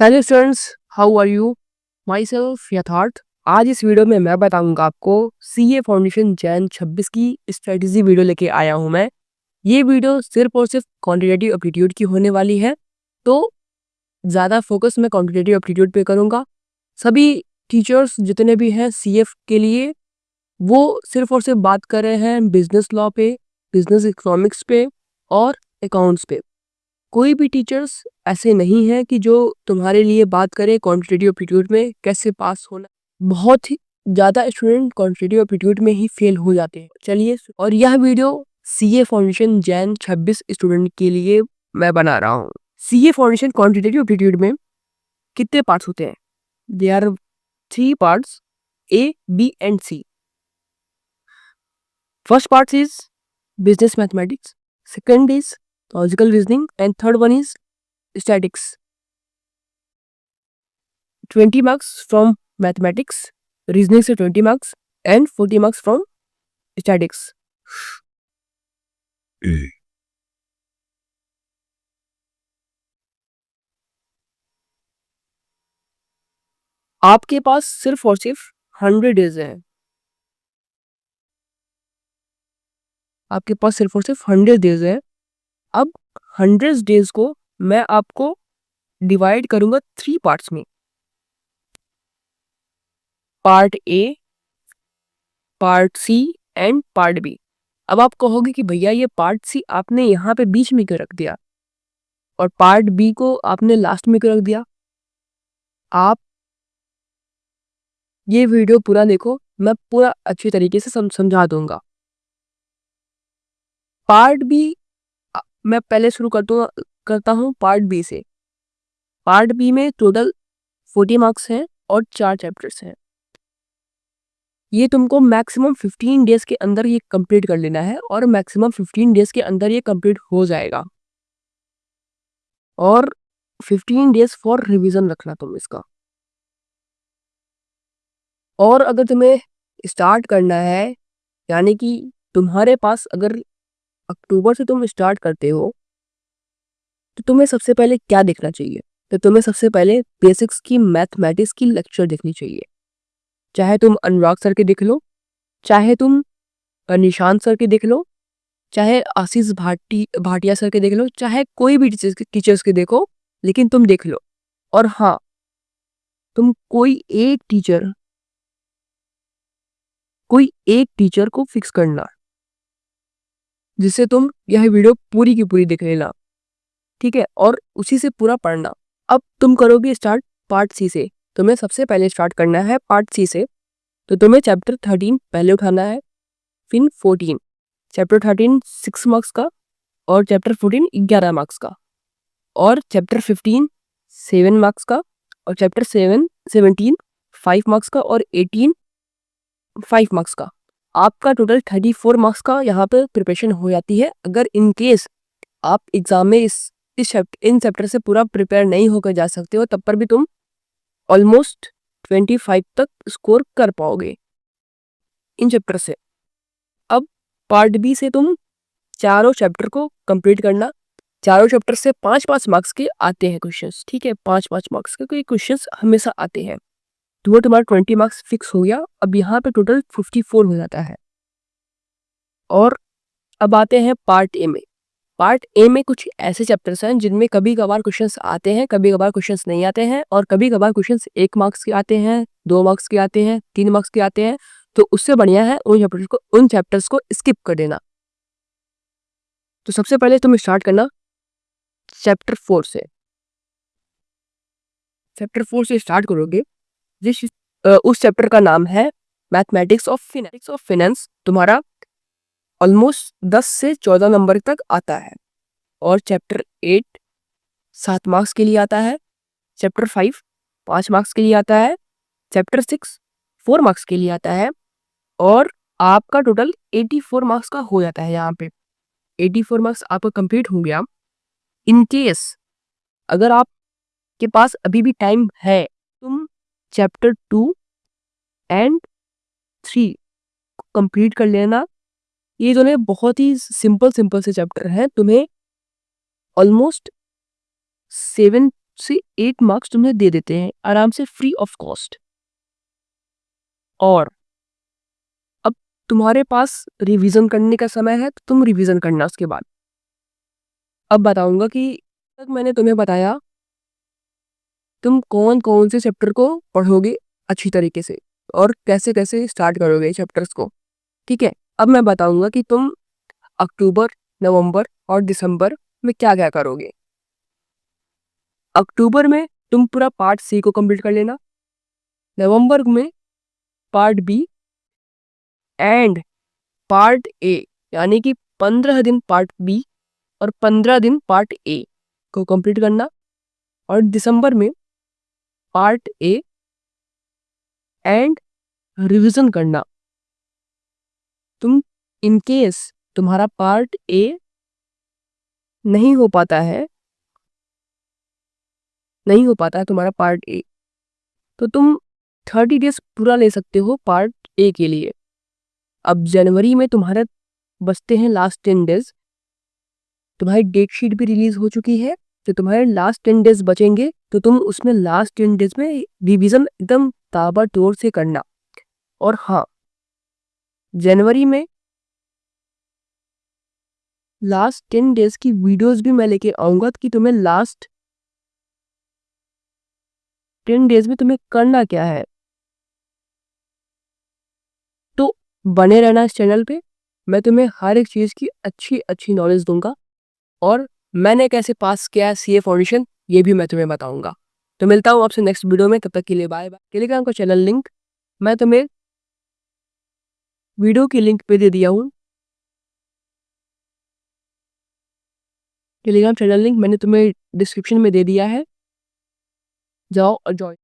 Hello students, how are you? Myself Yatharth. आज इस video में मैं बताऊंगा आपको सीए फाउंडेशन जैन 26 की स्ट्रेटेजी वीडियो लेके आया हूं मैं। ये वीडियो सिर्फ और सिर्फ क्वांटिटेटिव एप्टीट्यूड की होने वाली है, तो ज़्यादा फोकस मैं क्वांटिटेटिव एप्टीट्यूड पे करूंगा। सभी टीचर्स जितने भी हैं सीएफ के लिए, वो सिर्फ और सिर्फ बात कर रहे हैं बिजनेस लॉ पे, बिजनेस इकोनॉमिक्स पे और अकाउंट्स पे। कोई भी टीचर्स ऐसे नहीं है कि जो तुम्हारे लिए बात करे क्वांटिटेटिव एप्टीट्यूड में कैसे पास होना। बहुत ही ज़्यादा स्टूडेंट क्वांटिटेटिव एप्टीट्यूड में ही फेल हो जाते हैं। चलिए, और यह video CA foundation Jain 26 student के लिए मैं बना रहा हूँ। सीए फाउंडेशन क्वांटिटेटिव एप्टीट्यूड में कितने पार्ट्स होते हैं? They are 3 parts, A, B and C. First part is business mathematics, second is logical reasoning and third one is statics. 20 marks from mathematics, reasoning से 20 marks and 40 marks from statics. आपके पास सिर्फ और सिर्फ 100 days है। आपके पास सिर्फ और सिर्फ 100 डेज है। अब 100 डेज को मैं आपको डिवाइड करूंगा 3 पार्ट्स में। Part A, part C and part B. अब आप कहोगे कि भैया ये पार्ट सी आपने यहाँ पे बीच में क्यों रख दिया और पार्ट बी को आपने लास्ट में क्यों रख दिया? आप ये वीडियो पूरा देखो, मैं पूरा अच्छी तरीके से समझा दूंगा। पार्ट बी मैं पहले शुरू करता हूँ पार्ट बी से। पार्ट बी में टोटल 40 मार्क्स हैं और 4 चैप्टर्स हैं। ये तुमको मैक्सिमम 15 डेज के अंदर ये कंप्लीट कर लेना है और मैक्सिमम 15 डेज के अंदर ये कंप्लीट हो जाएगा। और 15 डेज फॉर रिवीजन रखना तुम इसका। और अगर तुम्हें स्टार्ट करना है, यानी कि तुम्हारे पास अगर अक्टूबर से तुम स्टार्ट करते हो, तो तुम्हें सबसे पहले क्या देखना चाहिए? तो तुम्हें सबसे पहले बेसिक्स की मैथमेटिक्स की लेक्चर देखनी चाहिए। चाहे तुम अनुराग सर के देख लो, चाहे तुम निशांत सर के देख लो, चाहे आशीष भाटिया सर के देख लो, चाहे कोई भी टीचर्स के देखो, लेकिन तुम देख लो। और हाँ, तुम कोई एक टीचर को फिक्स करना, जिससे तुम यह वीडियो पूरी की पूरी देख लेना, ठीक है? और उसी से पूरा पढ़ना। अब तुम करोगे स्टार्ट पार्ट सी से। तुम्हें सबसे पहले स्टार्ट करना है पार्ट सी से। तो तुम्हें चैप्टर 13 पहले उठाना है, फिर 14। चैप्टर 13 6 मार्क्स का और चैप्टर 14 11 मार्क्स का, और चैप्टर 15 7 मार्क्स का, और चैप्टर 17 5 मार्क्स का, और 18 5 मार्क्स का। आपका टोटल 34 मार्क्स का यहाँ पे प्रिपरेशन हो जाती है। अगर इन केस आप एग्जाम में इन चैप्टर से पूरा प्रिपेयर नहीं होकर जा सकते हो, तब पर भी तुम ऑलमोस्ट 25 तक स्कोर कर पाओगे इन चैप्टर से। अब पार्ट बी से तुम चारों चैप्टर को कंप्लीट करना। चारों चैप्टर से 5-5 मार्क्स के आते हैं क्वेश्चंस, ठीक है? 5-5 मार्क्स के कोई क्वेश्चंस हमेशा आते हैं। तो वो तुम्हारा 20 मार्क्स फिक्स हो गया। अब यहाँ पे टोटल 54 हो जाता है। और अब आते हैं पार्ट ए में। पार्ट ए में कुछ ऐसे चैप्टर्स हैं जिनमें कभी कभार क्वेश्चंस आते हैं, कभी कभार क्वेश्चंस नहीं आते हैं, और कभी कभार क्वेश्चंस 1 मार्क्स के आते हैं, 2 मार्क्स के आते हैं, 3 मार्क्स के आते हैं। तो उससे बढ़िया है उन चैप्टर्स को स्किप कर देना। तो सबसे पहले तुम स्टार्ट करना चैप्टर 4 से। चैप्टर 4 से स्टार्ट करोगे। उस चैप्टर का नाम है मैथमेटिक्स ऑफ फाइनेंस। तुम्हारा ऑलमोस्ट 10 से 14 नंबर तक आता है। और चैप्टर 8 7 मार्क्स के लिए आता है। चैप्टर 5 5 मार्क्स के लिए आता है। चैप्टर 6 4 मार्क्स के लिए आता है। और आपका टोटल 84 मार्क्स का हो जाता है। यहाँ पे 84 मार्क्स आपका कंप्लीट हो गया। इन केस अगर आपके पास अभी भी टाइम है, तुम चैप्टर 2 एंड 3 कंप्लीट कर लेना। ये दोनों बहुत ही सिंपल से चैप्टर हैं। तुम्हें ऑलमोस्ट 7 से 8 मार्क्स तुम्हें दे देते हैं आराम से फ्री ऑफ कॉस्ट। और अब तुम्हारे पास रिवीजन करने का समय है तो तुम रिवीजन करना उसके बाद। अब बताऊंगा कि तक मैंने तुम्हें बताया तुम कौन कौन से चैप्टर को पढ़ोगे अच्छी तरीके से और कैसे कैसे स्टार्ट करोगे चैप्टर्स को। ठीक है, अब मैं बताऊंगा कि तुम अक्टूबर, नवंबर और दिसंबर में क्या क्या करोगे। अक्टूबर में तुम पूरा पार्ट सी को कंप्लीट कर लेना, नवंबर में part B and part A, यानी कि 15 दिन पार्ट बी और 15 दिन पार्ट ए को कंप्लीट करना, और दिसंबर में पार्ट ए एंड रिवीजन करना। तुम इन केस तुम्हारा पार्ट ए नहीं हो पाता है तुम्हारा पार्ट ए, तो तुम 30 डेज पूरा ले सकते हो पार्ट ए के लिए। अब जनवरी में तुम्हारे बचते हैं लास्ट 10 डेज, तुम्हारी डेट शीट भी रिलीज हो चुकी है, तो तुम्हारे लास्ट 10 डेज बचेंगे, तो तुम उसमें लास्ट 10 डेज में रिवीजन एकदम ताबड़तोड़ से करना। और हाँ, जनवरी में लास्ट 10 डेज की वीडियोस भी मैं लेके आऊंगा कि तुम्हें लास्ट 10 डेज में तुम्हें करना क्या है। तो बने रहना इस चैनल पे, मैं तुम्हें हर एक चीज़ की अच्छी अच्छी नॉलेज दूंगा, और मैंने कैसे पास किया है सीए फाउंडेशन ये भी मैं तुम्हें बताऊंगा। तो मिलता हूँ आपसे नेक्स्ट वीडियो में, तब तक के लिए बाय बाय। टेलीग्राम का चैनल लिंक मैं तुम्हें वीडियो की लिंक पे दे दिया हूँ। टेलीग्राम चैनल लिंक मैंने तुम्हें डिस्क्रिप्शन में दे दिया है, जाओ और ज्वाइन।